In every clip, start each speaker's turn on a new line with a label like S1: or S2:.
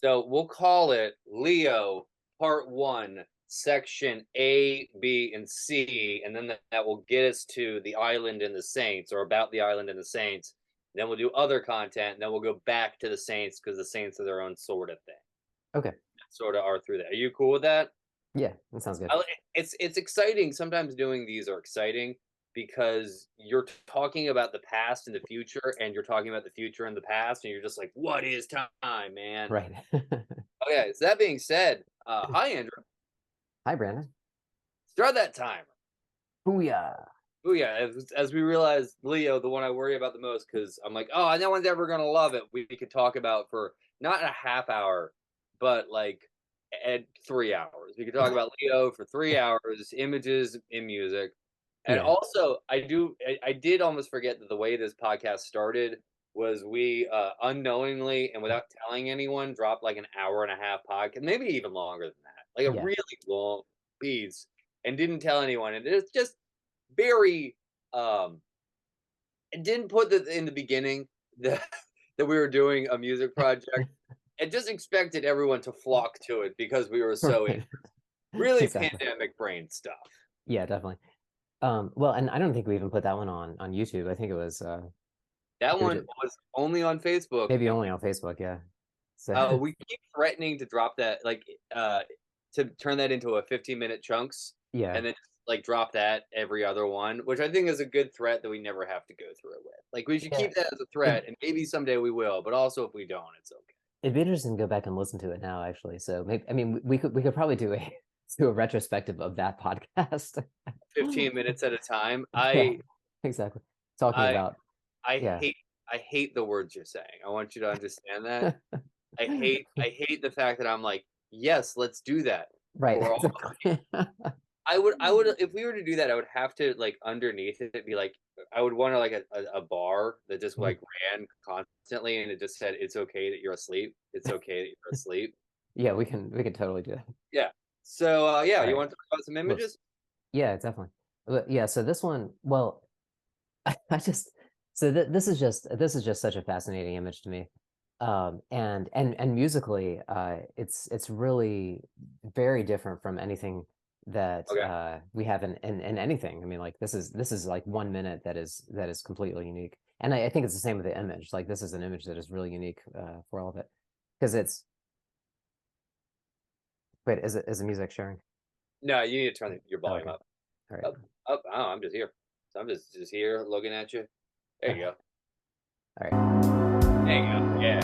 S1: So we'll call it Leo Part 1, Section A, B, and C, and then that will get us to the island and the Saints, or about the island and the Saints. Then we'll do other content, and then we'll go back to the Saints because the Saints are their own sort of thing.
S2: Okay.
S1: Sort of are through that. Are you cool with that?
S2: Yeah, that sounds good.
S1: It's exciting. Sometimes doing these are exciting because you're talking about the past and the future, and you're talking about the future and the past, and you're just like, what is time, man?
S2: Right.
S1: Okay, so that being said, hi Andrew.
S2: Hi, Brandon.
S1: Start that timer.
S2: Booyah.
S1: Oh yeah, as we realize, Leo, the one I worry about the most, because I'm like, oh, no one's ever gonna love it. We could talk about for not a half hour, but like at 3 hours. We could talk about Leo for 3 hours, images in music. And
S2: Yeah.
S1: also, I did almost forget that the way this podcast started was we unknowingly and without telling anyone dropped like an hour and a half podcast, maybe even longer than that, like a
S2: Yeah.
S1: really long piece, and didn't tell anyone. And it's just very it didn't put in the beginning that that we were doing a music project. It just expected everyone to flock to it because we were so
S2: Right.
S1: really
S2: Exactly.
S1: pandemic brain stuff.
S2: Yeah, definitely. Well, and I don't think we even put that one on YouTube. I think
S1: That
S2: it was
S1: one
S2: just,
S1: was only on Facebook,
S2: maybe
S1: and
S2: only on Facebook. Yeah. So
S1: we keep threatening to drop that, like to turn that into a 15-minute chunks,
S2: yeah.
S1: and then like drop that every other one, which I think is a good threat that we never have to go through it with. Like we should
S2: Yeah.
S1: keep that as a threat, and maybe someday we will, but also if we don't, it's okay.
S2: It'd be interesting to go back and listen to it now, actually. So maybe, I mean, we could probably do a do a retrospective of that podcast.
S1: 15 minutes at a time.
S2: Yeah, exactly. Talking
S1: I
S2: about,
S1: I
S2: yeah.
S1: hate the words you're saying. I want you to understand that. I hate the fact that I'm like, yes, let's do that
S2: Right,
S1: for all.
S2: exactly.
S1: I would if we were to do that, I would have to like underneath it be like I would want to like a bar that just like ran constantly and it just said it's okay that you're asleep. It's okay that you're asleep.
S2: Yeah, we can totally do that.
S1: Yeah. So yeah,
S2: All
S1: you
S2: right.
S1: want to talk about some
S2: Look,
S1: images?
S2: yeah, definitely. But yeah, so this one, well, I just so this is just such a fascinating image to me. And musically, it's really very different from anything that
S1: Okay.
S2: we have in anything. I mean, like this is like 1 minute that is completely unique. And I think it's the same with the image. Like this is an image that is really unique for all of it. Because it's wait, is the music sharing?
S1: No, you need to turn your
S2: Oh,
S1: volume
S2: okay.
S1: up.
S2: All right.
S1: Up, up. Oh, I'm just here. So I'm just here looking at you. There you
S2: Okay.
S1: go.
S2: All right.
S1: There you go. Yeah.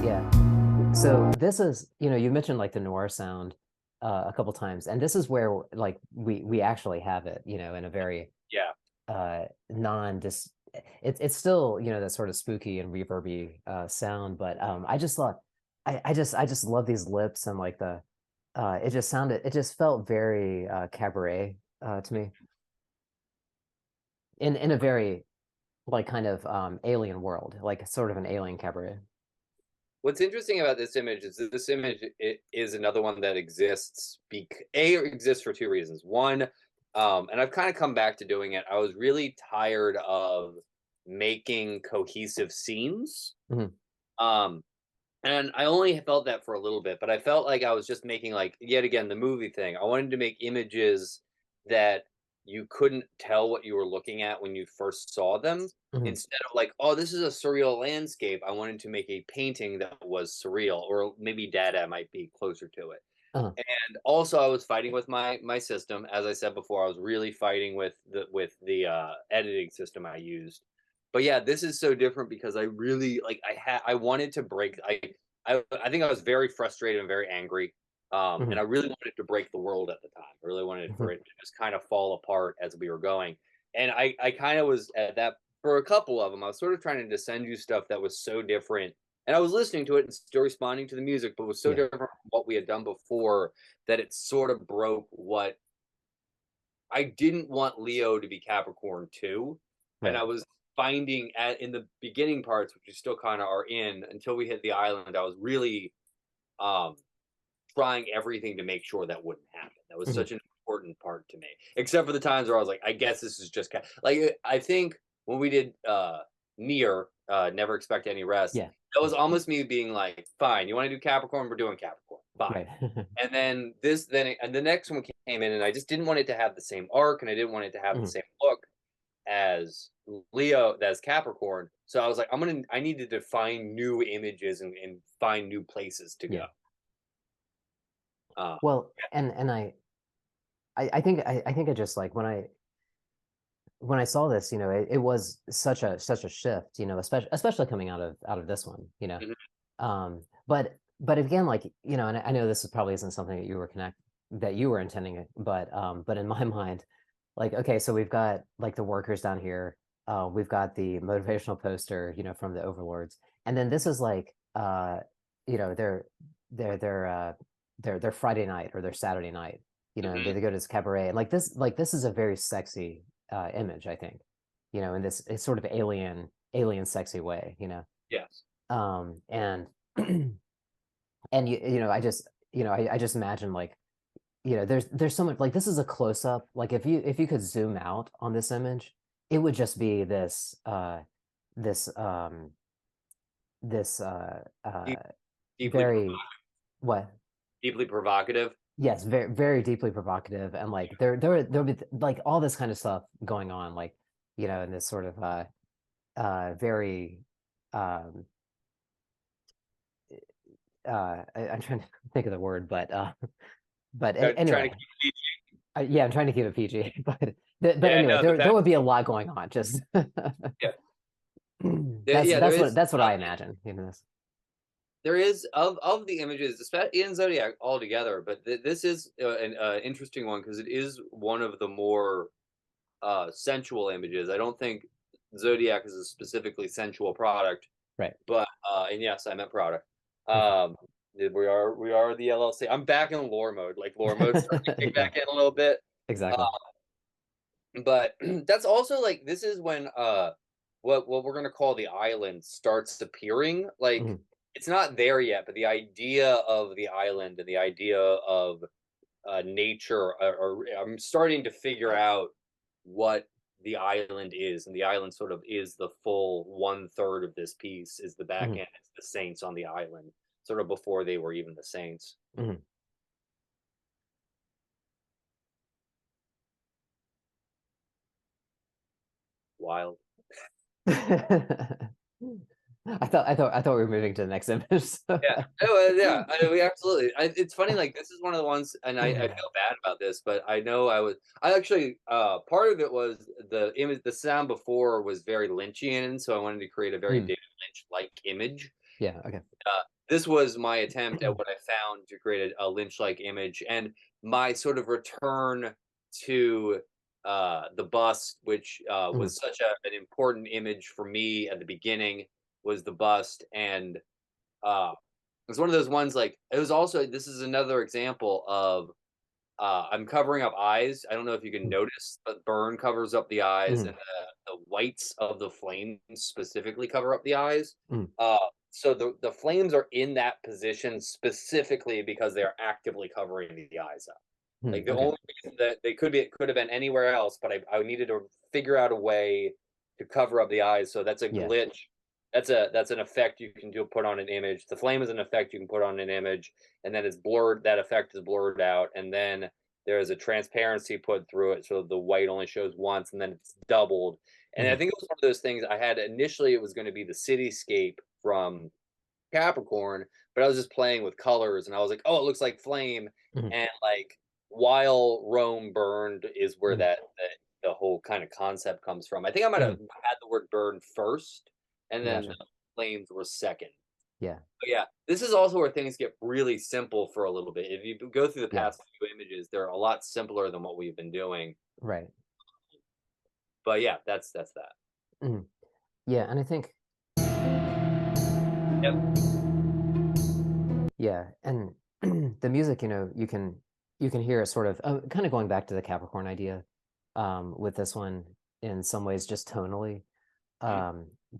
S2: Yeah. So this is, you mentioned like the noir sound a couple times, and this is where like we actually have it, in a very
S1: Yeah.
S2: non dis it's still, that sort of spooky and reverby sound, but I just thought I just love these lips and like it just felt very cabaret to me in a very like kind of alien world, like sort of an alien cabaret.
S1: What's interesting about this image is that this image is another one that exists. It exists for two reasons. One, and I've kind of come back to doing it. I was really tired of making cohesive scenes.
S2: Mhm.
S1: Um, and I only felt that for a little bit, but I felt like I was just making like yet again the movie thing. I wanted to make images that you couldn't tell what you were looking at when you first saw them.
S2: Mhm.
S1: Instead of like, oh, this is a surreal landscape, I wanted to make a painting that was surreal, or maybe Dada might be closer to it.
S2: Uh-huh.
S1: And also, I was fighting with my system. As I said before, I was really fighting with the editing system I used. But yeah, this is so different because I really like I wanted to break. I think I was very frustrated and very angry. And
S2: Mhm.
S1: I really wanted to break the world at the time. I really wanted for
S2: Mhm.
S1: it to just kind of fall apart as we were going. And I kind of was at that for a couple of them. I was sort of trying to send you stuff that was so different. And I was listening to it and still responding to the music, but was so
S2: Yeah.
S1: different from what we had done before that it sort of broke what I didn't want Leo to be Capricorn too. And I
S2: Right.
S1: was finding in the beginning parts, which you still kind of are in until we hit the island, I was really um trying everything to make sure that wouldn't happen. That was
S2: Mhm.
S1: such an important part to me. Except for the times where I was like, I guess this is just like I think when we did near never expect any rest.
S2: Yeah.
S1: That was almost me being like, fine, you want to do Capricorn, we're doing Capricorn, fine.
S2: Right.
S1: And then and the next one came in, and I just didn't want it to have the same arc, and I didn't want it to have the same look as Leo, as Capricorn. So I was like, I needed to find new images and find new places to go.
S2: Well, and I think I just like when I saw this, you know, it was such a shift, you know, especially coming out of this one, you know. But again, like, you know, and I know this probably isn't something that you were intending it, but in my mind, like, okay, so we've got like the workers down here, we've got the motivational poster, you know, from the overlords, and then this is like, you know, their Friday night or their Saturday night, you know, they go to this cabaret, and like this is a very sexy image, I think, you know, in this it's sort of alien sexy way, you know.
S1: Yes.
S2: And and you know, I just, you know, I just imagine, like, you know, there's so much, like, this is a close up, like if you could zoom out on this image, it would just be this this this
S1: deeply
S2: very what
S1: deeply provocative.
S2: Yes, very very deeply provocative, and like there'll be like all this kind of stuff going on, like, you know, in this sort of very I'm trying to think of the word, but anyway, yeah, I'm trying to keep it PG, but anyway,
S1: No,
S2: there would be a lot going on. Just
S1: yeah,
S2: that's what I imagine, you know. This.
S1: There is of the images, especially in Zodiac altogether, but this is an interesting one because it is one of the more sensual images. I don't think Zodiac is a specifically sensual product,
S2: Right?
S1: But and yes, I meant product. We are the LLC. I'm back in lore mode, like lore mode starting to kick
S2: Yeah,
S1: back in a little bit.
S2: exactly.
S1: But that's also like this is when what we're gonna call the island starts appearing. Like it's not there yet, but the idea of the island and the idea of nature I'm starting to figure out what the island is, and the island sort of is the full 1/3 of this piece is the back end. It's the saints on the island, sort of before they were even the saints. Wild.
S2: I thought we were moving to the next image.
S1: Yeah, yeah, we absolutely. It's funny, like this is one of the ones, and I feel bad about this, but I know I actually part of it was the image, the sound before was very Lynchian, so I wanted to create a very David Lynch like image.
S2: Yeah, okay.
S1: This was my attempt at what I found to create a Lynch like image, and my sort of return to the bust, which was such an important image for me at the beginning, was the bust. And it's one of those ones, like it was also, this is another example of I'm covering up eyes. I don't know if you can notice, but burn covers up the eyes, and the whites of the flames specifically cover up the eyes. So the flames are in that position specifically because they are actively covering the eyes up. Like the only reason that they could be, it could have been anywhere else, but I needed to figure out a way to cover up the eyes. So that's a glitch. That's an effect you can put on an image. The flame is an effect you can put on an image, and then it's blurred. That effect is blurred out, and then there is a transparency put through it, so the white only shows once, and then it's doubled. And I think it was one of those things I had initially. It was going to be the cityscape from Capricorn, but I was just playing with colors, and I was like, oh, it looks like flame, and like while Rome burned is where that the whole kind of concept comes from. I think I might have had the word burn first, and then the flames were second.
S2: Yeah.
S1: But yeah, this is also where things get really simple for a little bit. If you go through the past few images, they're a lot simpler than what we've been doing.
S2: Right.
S1: But yeah, that's that.
S2: Yeah, and I think.
S1: Yep.
S2: Yeah, and the music, you know, you can hear a sort of kind of going back to the Capricorn idea with this one in some ways, just tonally,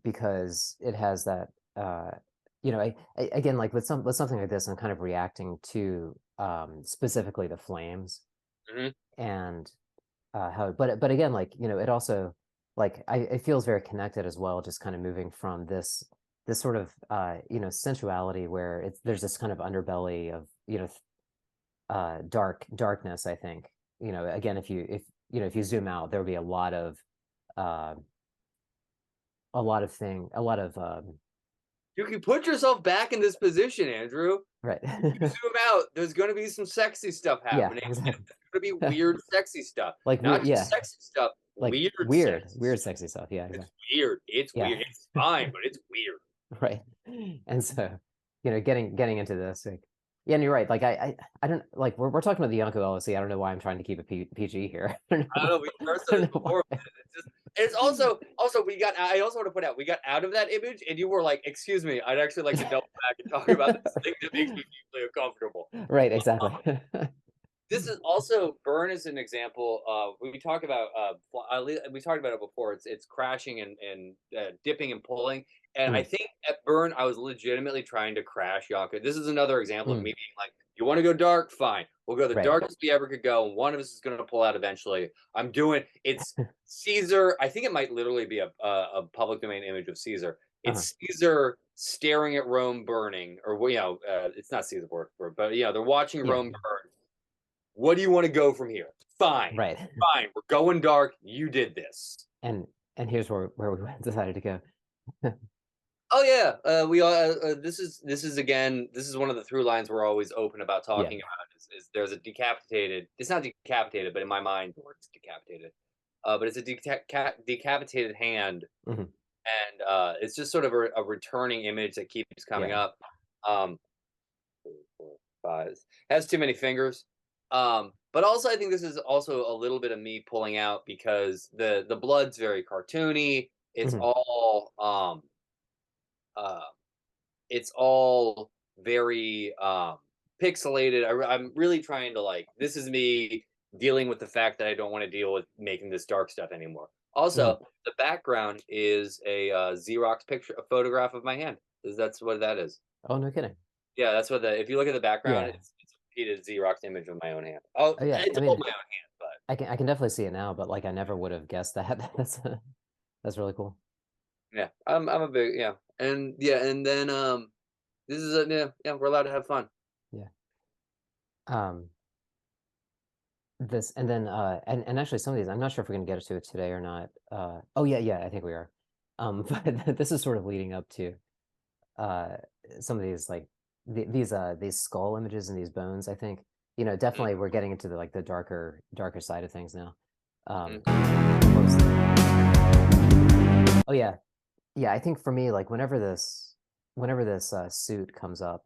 S2: because it has that you know, again, like with something like this, I'm kind of reacting to specifically the flames and how, but again, like, you know, it also like it feels very connected as well, just kind of moving from this sort of you know, sensuality where there's this kind of underbelly of, you know, darkness, I think. You know, again, if you know, if you zoom out, there'll be uh a lot of
S1: You can put yourself back in this position, Andrew.
S2: right.
S1: You zoom out, there's going to be some sexy stuff
S2: Yeah,
S1: happening.
S2: exactly.
S1: It's going to be weird, sexy stuff.
S2: Like
S1: Not
S2: weird,
S1: just
S2: yeah,
S1: sexy stuff,
S2: like
S1: weird,
S2: weird,
S1: sexy
S2: weird
S1: stuff.
S2: sexy stuff. Yeah,
S1: It's
S2: exactly.
S1: weird. It's
S2: Yeah.
S1: weird. It's fine, but it's weird.
S2: Right. And so, you know, getting into this, like, yeah, and you're right. Like I don't like we're talking about the Yonko LLC. I don't know why I'm trying to keep it PG here. I don't know
S1: I don't know. We
S2: why.
S1: first
S2: I
S1: said this
S2: don't know
S1: before.
S2: why.
S1: It's just, it's also we got. I also want to point out we got out of that image, and you were like, "Excuse me, I'd actually like to double back and talk about this thing that makes me deeply uncomfortable."
S2: Right, exactly.
S1: This is also burn as an example. We talk about we talked about it before. It's crashing and dipping and pulling. And I
S2: Mm,
S1: think at burn, I was legitimately trying to crash Yonka. This is another example of
S2: mm,
S1: me being like, "You want to go dark? Fine, we'll go the
S2: right.
S1: darkest we ever could go. And one of us is going to pull out eventually." I'm doing it's Caesar. I think it might literally be a public domain image of Caesar.
S2: Uh-huh.
S1: It's Caesar staring at Rome burning, or you know, it's not Caesar, but you know, they're watching
S2: Yeah,
S1: Rome burn. What do you want to go from here? Fine.
S2: right.
S1: Fine. We're going dark. You did this.
S2: And here's where we decided to go.
S1: Oh yeah. We this is again, this is one of the through lines we're always open about
S2: Yeah.
S1: talking about is there's a decapitated, it's not decapitated, but in my mind the word's decapitated. But it's a decapitated hand,
S2: Hmm.
S1: and it's just sort of a returning image that keeps coming
S2: Yeah.
S1: up. Um, 4, 5. Has too many fingers. But also I think this is also a little bit of me pulling out because the blood's very cartoony.
S2: Hmm.
S1: Uh it's all very pixelated. I'm really trying to like this is me dealing with the fact that I don't want to deal with making this dark stuff anymore.
S2: Hmm.
S1: Also, the background is a Xerox picture, a photograph of my hand. That's what that is.
S2: Oh, no kidding.
S1: Yeah, that's what the. If you look at the background,
S2: Yeah.
S1: it's a repeated Xerox image of my own hand. Oh,
S2: Oh yeah.
S1: it's
S2: I
S1: all
S2: mean,
S1: my own hand, but
S2: I can definitely see it now, but like I never would have guessed that. That's really cool.
S1: yeah, I'm a big yeah, and then this is a yeah, we're allowed to have fun.
S2: Yeah. Um, this and then and actually some of these I'm not sure if we're gonna get to it today or not. Oh yeah, yeah, I think we are. But this is sort of leading up to uh some of these like these skull images and these bones, I think. You know, definitely we're getting into the like the darker side of things now.
S1: Mm-hmm.
S2: Mostly. Oh yeah. Yeah, I think for me, like whenever this suit comes up,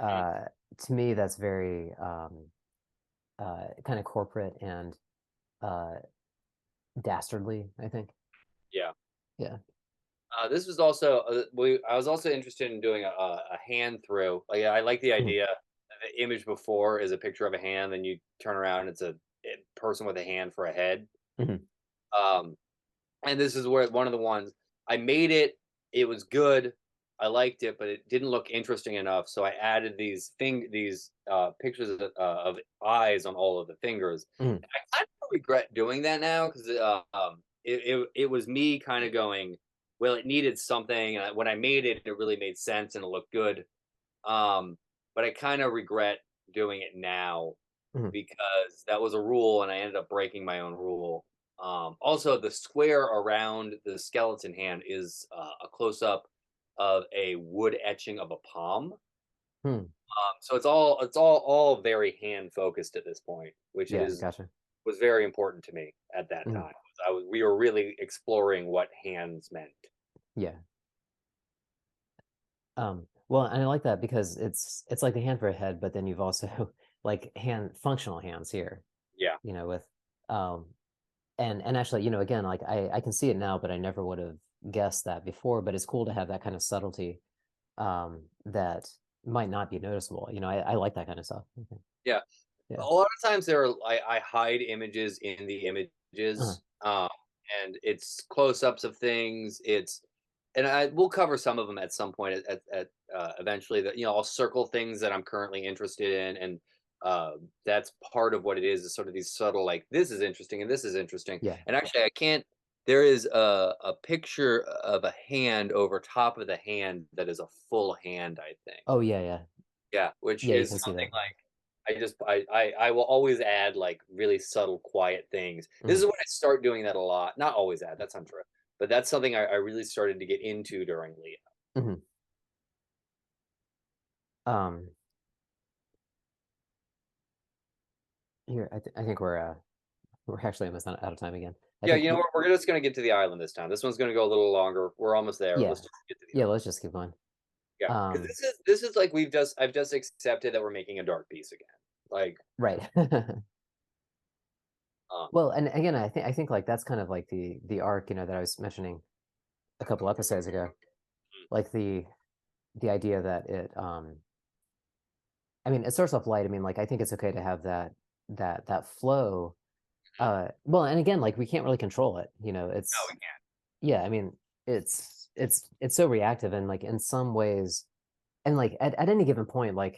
S1: Mm-hmm.
S2: uh to me that's very kind of corporate and uh dastardly, I think.
S1: Yeah.
S2: Yeah.
S1: This was also I was also interested in doing a hand through. Like I like the
S2: Mhm.
S1: idea. The image before is a picture of a hand, then you turn around, it's a person with a hand for a head.
S2: Mhm.
S1: Um, and this is where one of the ones I made it. It was good. I liked it, but it didn't look interesting enough. So I added these pictures of eyes on all of the fingers.
S2: Mhm.
S1: And I kind of regret doing that now because it was me kind of going, well, it needed something. And when I made it, it really made sense and it looked good. Um, but I kind of regret doing it now
S2: Mhm.
S1: because that was a rule and I ended up breaking my own rule. Also, the square around the skeleton hand is a close up of a wood etching of a palm.
S2: Hmm.
S1: So it's all very hand focused at this point, which
S2: Yeah,
S1: is
S2: gotcha.
S1: was very important to me at that
S2: Mhm.
S1: time. We were really exploring what hands meant.
S2: Yeah. Well, and I like that because it's like the hand for a head, but then you've also like hand functional hands here,
S1: Yeah.
S2: you know, with um and actually, you know, again, like I can see it now, but I never would have guessed that before, but it's cool to have that kind of subtlety that might not be noticeable. You know, I like that kind of stuff. Okay.
S1: Yeah.
S2: Yeah.
S1: A lot of times I hide images in the
S2: Uh-huh.
S1: images, and it's close-ups of things. And I will cover some of them at some point eventually. That I'll circle things that I'm currently interested in, and that's part of what it is sort of these subtle like this is interesting and this is interesting.
S2: Yeah.
S1: And actually, I can't. there is a picture of a hand over top of the hand that is a full hand, I think.
S2: Oh yeah, yeah,
S1: Yeah, which
S2: yeah. You
S1: is
S2: can see
S1: something
S2: that.
S1: like I will always add like really subtle, quiet things. This
S2: Mhm,
S1: is when I start doing that a lot. Not always add, that's untrue. But that's something I really started to get into during Leo.
S2: mhm. Um, Here I think we're actually almost out of time again. I
S1: Yeah,
S2: think
S1: you know what? We're just gonna get to the island this time. This one's gonna go a little longer. We're almost there.
S2: yeah,
S1: Let's just get to the
S2: yeah.
S1: island.
S2: Let's just keep going.
S1: Yeah, because
S2: Um,
S1: this is like I've just accepted that we're making a dark piece again. Like,
S2: right.
S1: um,
S2: Well, and again, I think like that's kind of like the arc, that I was mentioning a couple episodes ago, like the idea that I mean, it starts off light. I mean, like I think it's okay to have that flow. Well, and again, like we can't really control it.
S1: no,
S2: It's
S1: we can't.
S2: yeah. I mean, it's so reactive, and like in some ways, and like at any given point, like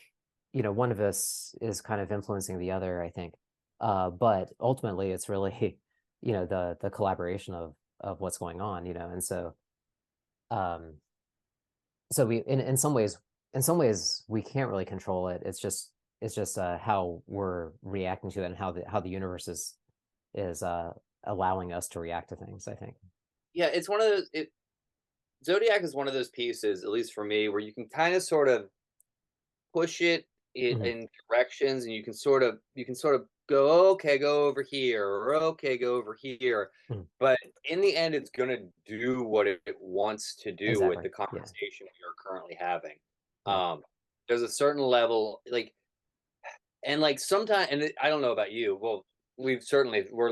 S2: one of us is kind of influencing the other, I think. But ultimately, it's really the collaboration of what's going on, and um, so we in some ways we can't really control it. It's just how we're reacting to it and how the universe is allowing us to react to things, I think.
S1: Yeah, it's one of those. Zodiac is one of those pieces, at least for me, where you can kind of sort of push it
S2: Mhm.
S1: in directions, and you can sort of go, okay, go over here, or okay, go over here.
S2: Mhm.
S1: But in the end, it's gonna do what it wants to do with
S2: Exactly.
S1: the
S2: Yeah.
S1: conversation we are currently having.
S2: Right.
S1: Um, there's a certain level, like, and like sometimes, I don't know about you. Well, we're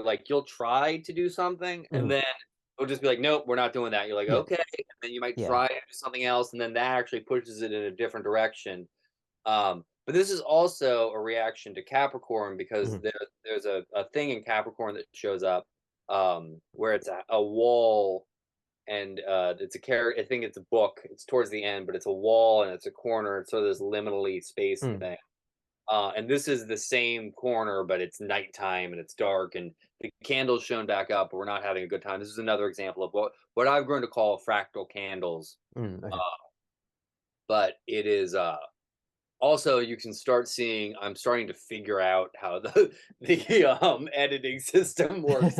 S1: like, you'll try to do something, and
S2: Mhm.
S1: then it'll just be like, nope, we're not doing that. You're like,
S2: Yeah.
S1: okay, and then you might
S2: Yeah.
S1: try to do something else, and then that actually pushes it in a different direction. But this is also a reaction to Capricorn because
S2: Mhm.
S1: there's a thing in Capricorn that shows up, where it's a wall, and it's a character. I think it's a book. It's towards the end, but it's a wall and it's a corner. It's sort of this liminally space
S2: Mhm.
S1: thing. And this is the same corner, but it's nighttime and it's dark, and the candle's shown back up, but we're not having a good time. This is another example of what I've grown to call fractal candles.
S2: Mhm.
S1: Uh,
S2: Okay.
S1: but it is also, you can start seeing I'm starting to figure out how the editing system works.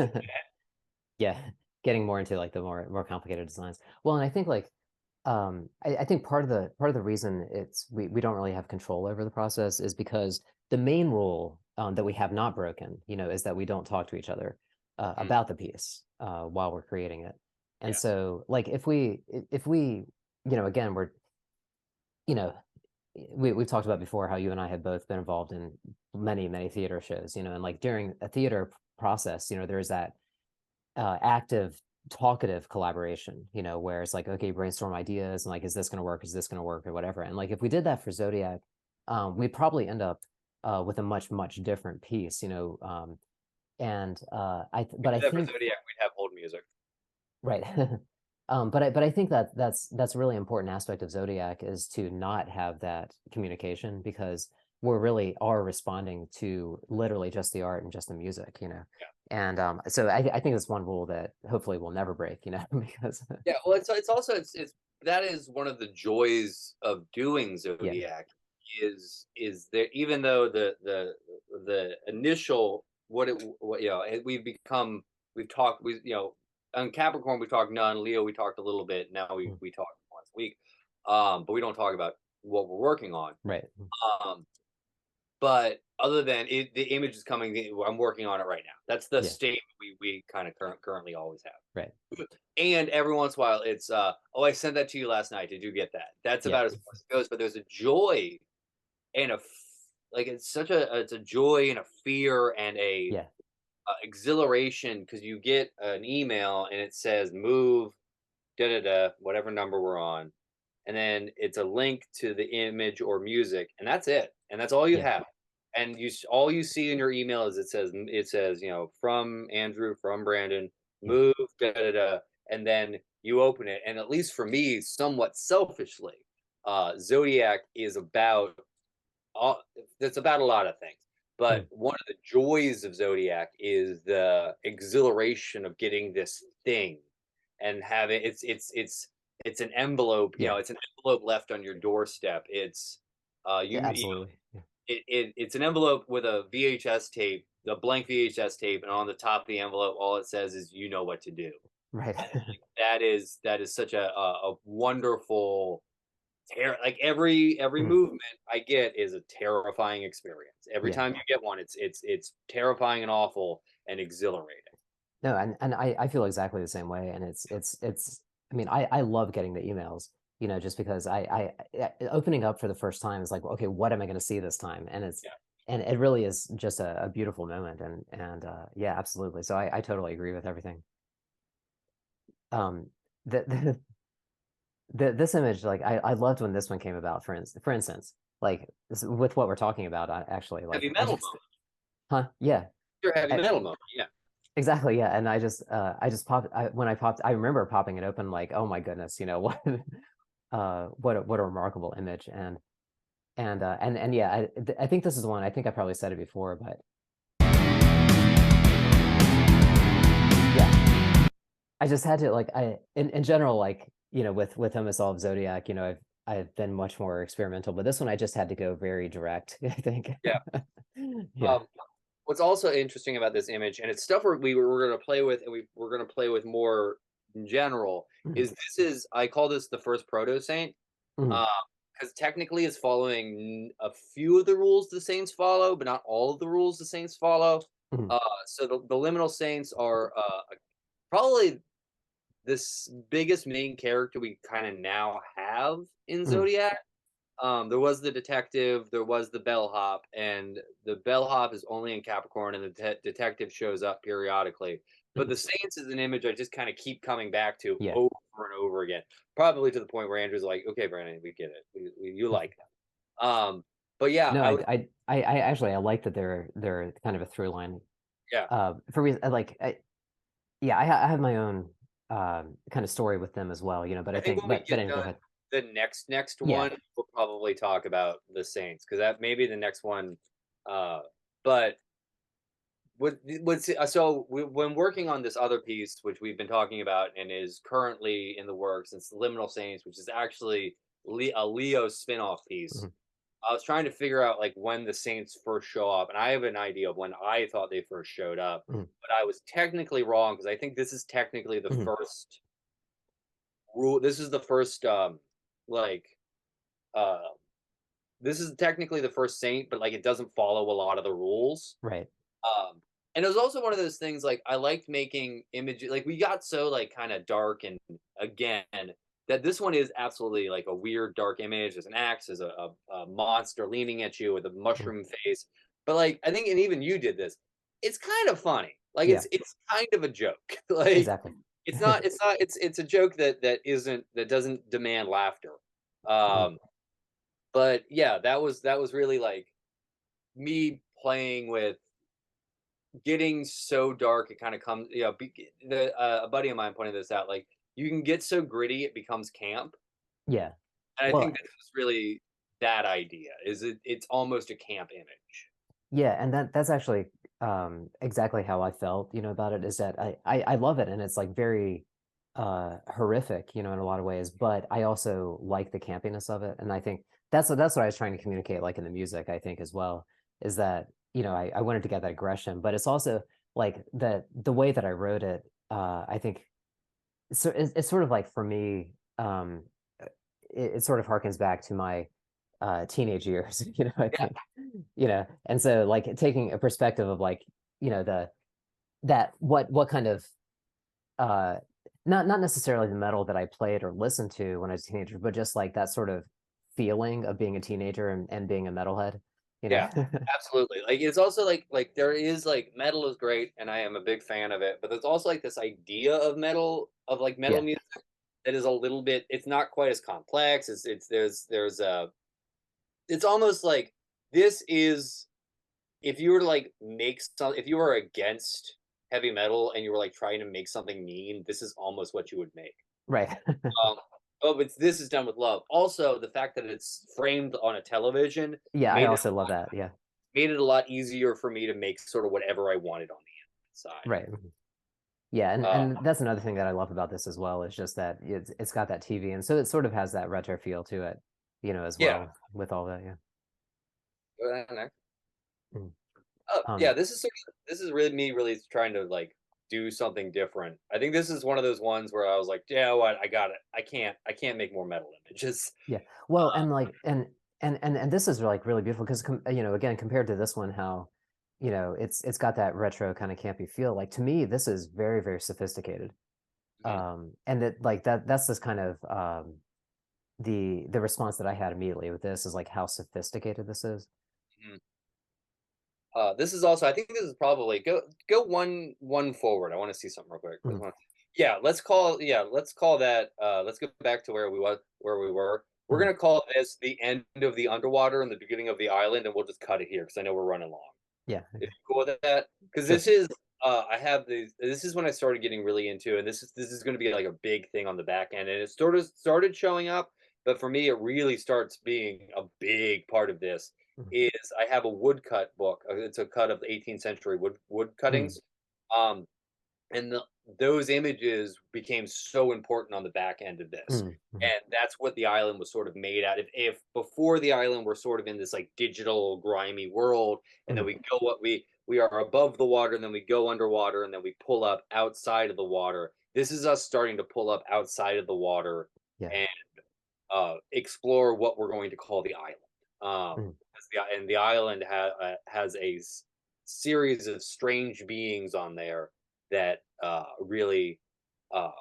S2: Yeah, getting more into like the more complicated designs. Well, and I think like I think part of the reason we don't really have control over the process is because the main rule that we have not broken, is that we don't talk to each other
S1: Mm,
S2: about the piece while we're creating it. And
S1: yes.
S2: so like if we again you know we've talked about before how you and I have both been involved in many theater shows, and like during a theater process, there's that active talkative collaboration, where it's like, okay, brainstorm ideas and like, is this going to work, is this going to work, or whatever. And like if we did that for Zodiac, we'd probably end up with a much different piece, and
S1: We
S2: but I
S1: did that for
S2: think
S1: Zodiac, we'd have hold music.
S2: right. But I think that's a really important aspect of Zodiac is to not have that communication because we really are responding to literally just the art and just the music,
S1: Yeah.
S2: And so I think it's one rule that hopefully we'll never break, because
S1: Yeah. Well, it's also it's that is one of the joys of doing
S2: yeah.
S1: Zodiac is that even though the initial what we've talked on Capricorn we talked none, Leo we talked a little bit, now we
S2: Mm,
S1: we talk once a week, but we don't talk about what we're working on.
S2: right.
S1: um but other than it, the image is coming. I'm working on it right now. That's the
S2: Yeah.
S1: state we kind of currently always have.
S2: Right.
S1: And every once in a while, it's oh, I sent that to you last night. Did you get that? That's
S2: Yeah.
S1: about as far as it goes. But there's a joy and like it's a joy and a fear and a
S2: Yeah.
S1: exhilaration because you get an email and it says move da da da whatever number we're on, and then it's a link to the image or music, and that's it, and that's all you
S2: Yeah.
S1: have. And all you see in your email is it says from Andrew, from Brandon,
S2: Mm,
S1: move da da da, and then you open it, and at least for me, somewhat selfishly, Zodiac is about all it's about a lot of things. But
S2: mm,
S1: one of the joys of Zodiac is the exhilaration of getting this thing and have it. It's an envelope. You
S2: Yeah.
S1: know, it's an envelope left on your doorstep. It's
S2: Yeah,
S1: you
S2: absolutely. Yeah.
S1: it's an envelope with a VHS tape, a blank VHS tape, and on the top of the envelope, all it says is "You know what to do."
S2: Right.
S1: And that is such a wonderful like every
S2: Mhm.
S1: movement I get is a terrifying experience. Every
S2: Yeah.
S1: time you get one, it's terrifying and awful and exhilarating.
S2: No, and I feel exactly the same way. And it's I mean, I love getting the emails, just because opening up for the first time is like, okay, what am I going to see this time?
S1: Yeah.
S2: And it really is just a beautiful moment. And yeah, absolutely. So I totally agree with everything. Um, the, the, this image, like I loved when this one came about, for instance, like with what we're talking about, actually, like
S1: Heavy
S2: I
S1: metal
S2: just,
S1: moment.
S2: huh? Yeah.
S1: Your heavy
S2: I,
S1: metal moment. Yeah.
S2: Exactly, yeah. And I just when I popped, I remember popping it open like, oh my goodness, what what a remarkable image. And yeah, I think this is one, I think I probably said it before, but yeah, I just had to, like, in general, like, with Unsolved Zodiac, I've been much more experimental, but this one I just had to go very direct, I think.
S1: Yeah.
S2: Yeah.
S1: Um, what's also interesting about this image, and it's stuff we're going to play with, and we're going to play with more in general,
S2: Mhm.
S1: is this is I call this the first proto saint,
S2: Mhm.
S1: because technically it's following a few of the rules the saints follow, but not all of the rules the saints follow.
S2: Mhm.
S1: So the liminal saints are probably this biggest main character we kind of now have in
S2: Mhm.
S1: Zodiac. There was the detective, there was the bellhop, and the bellhop is only in Capricorn, and the detective shows up periodically. But
S2: Mhm.
S1: the Saints is an image I just kind of keep coming back to
S2: Yeah.
S1: over and over again, probably to the point where Andrew's like, "Okay, Brandon, we get it. You like that." But yeah,
S2: No,
S1: I would,
S2: I actually I like that they're kind of a through line.
S1: yeah,
S2: For reason like yeah, I have my own kind of story with them as well, but
S1: I
S2: I
S1: think
S2: think
S1: when we
S2: but
S1: get
S2: anyway, go
S1: done
S2: ahead.
S1: the next
S2: Yeah.
S1: one, we'll probably talk about the Saints because that maybe the next one. But when working on this other piece, which we've been talking about and is currently in the works, it's Liminal Saints, which is actually a Leo spin-off piece.
S2: Mhm.
S1: I was trying to figure out like when the Saints first show up, and I have an idea of when I thought they first showed up,
S2: Mhm.
S1: but I was technically wrong because I think this is technically the
S2: Mhm.
S1: first rule. This is the first like uh this is technically the first saint, but like it doesn't follow a lot of the rules.
S2: Right.
S1: Um, and it was also one of those things like I liked making images. Like we got so like kind of dark and again that this one is absolutely like a weird dark image. There's an axe, there's a monster leaning at you with a
S2: Mhm.
S1: mushroom face. But like I think, and even you did this. It's kind of funny. Like
S2: Yeah,
S1: it's kind of a joke. Like
S2: exactly.
S1: it's a joke that doesn't demand laughter.
S2: Mhm.
S1: Um, but yeah, that was really like me playing with getting so dark it kind of comes a buddy of mine pointed this out like you can get so gritty it becomes camp,
S2: Yeah.
S1: and I
S2: Well,
S1: think this is really that idea is it's almost a camp image.
S2: yeah, and that's actually exactly how I felt, about it, is that I love it, and it's like very horrific, in a lot of ways, but I also like the campiness of it. And I think that's what I was trying to communicate, like in the music, I think, as well, is that, I wanted to get that aggression, but it's also like the way that I wrote it, I think it's sort of like, for me, it sort of harkens back to my teenage years, I
S1: Yeah,
S2: think, and so, like, taking a perspective of, like, the that what kind of uh not necessarily the metal that I played or listened to when I was a teenager, but just like that sort of feeling of being a teenager and being a metalhead, you know.
S1: yeah, absolutely. Like it's also like there is like metal is great and I am a big fan of it, but there's also like this idea of metal of like metal
S2: Yeah.
S1: music that is a little bit it's not quite as complex. It's there's a it's almost like this is if you were to like make some if you were against heavy metal and you were like trying to make something mean, this is almost what you would make.
S2: Right.
S1: Um, oh, but this is done with love. Also, the fact that it's framed on a television
S2: Yeah, I
S1: made it
S2: also love that. Yeah.
S1: made it a lot easier for me to make sort of whatever I wanted on the inside.
S2: Right. Mhm. Yeah,
S1: Uh,
S2: and that's another thing that I love about this as well is just that it's got that TV, and so it sort of has that retro feel to it, as
S1: yeah.
S2: well with all that. Yeah. Mm.
S1: Yeah,
S2: Um.
S1: this is really me really trying to like do something different. I think this is one of those ones where I was like, yeah, what I got it. I can't make more metal images.
S2: Yeah. Well, and like and this is like really beautiful because again compared to this one, how it's got that retro kind of campy feel. Like to me, this is very very sophisticated.
S1: Mhm,
S2: And it like that's this kind of the response that I had immediately with this is like how sophisticated this is.
S1: mhm. This is also I think this is probably go one forward. I want to see something real quick.
S2: Mhm.
S1: Yeah, let's call that let's go back to where we were. We're
S2: Mhm.
S1: gonna call this the end of the underwater and the beginning of the island, and we'll just cut it here because I know we're running long.
S2: Yeah.
S1: If
S2: Okay.
S1: you cool with that? Because
S2: Sure.
S1: this is I have these this is when I started getting really into, and this is gonna be like a big thing on the back end. And it sort of started showing up, but for me it really starts being a big part of this
S2: Mhm.
S1: is I have a woodcut book. It's a cut of 18th century wood
S2: Mhm.
S1: cuttings. Um and those images became so important on the back end of this,
S2: Mhm. Mhm.
S1: and that's what the island was sort of made out of. If before the island we're sort of in this like digital grimy world, and then
S2: Mhm.
S1: we go what we are above the water, and then we go underwater, and then we pull up outside of the water. This is us starting to pull up outside of the water
S2: Yeah.
S1: and explore what we're going to call the island.
S2: Mhm.
S1: And the island has series of strange beings on there that really uh,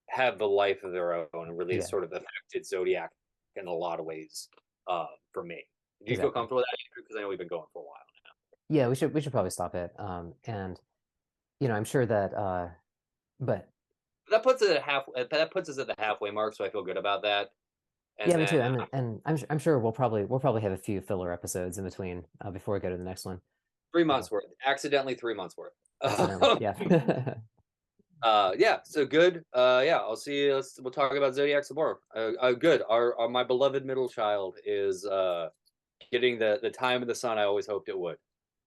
S1: have the life of their own and really
S2: Yeah.
S1: sort of affected Zodiac in a lot of ways for me. Do you feel
S2: Exactly.
S1: comfortable with that, Andrew? Because I know we've been going for a while.
S2: Yeah, we should probably stop it. And I'm sure that but
S1: But that puts it at half. That puts us at the halfway mark, so I feel good about that.
S2: yeah,
S1: And
S2: me too.
S1: then
S2: And I'm sure we'll probably have a few filler episodes in between before we go to the next one.
S1: 3 months worth, accidentally 3 months worth.
S2: Accidentally. Yeah.
S1: Yeah, so good. Yeah, I'll see you. We'll talk about Zodiac some more. Good. Our my beloved middle child is getting the time in the sun I always hoped it would.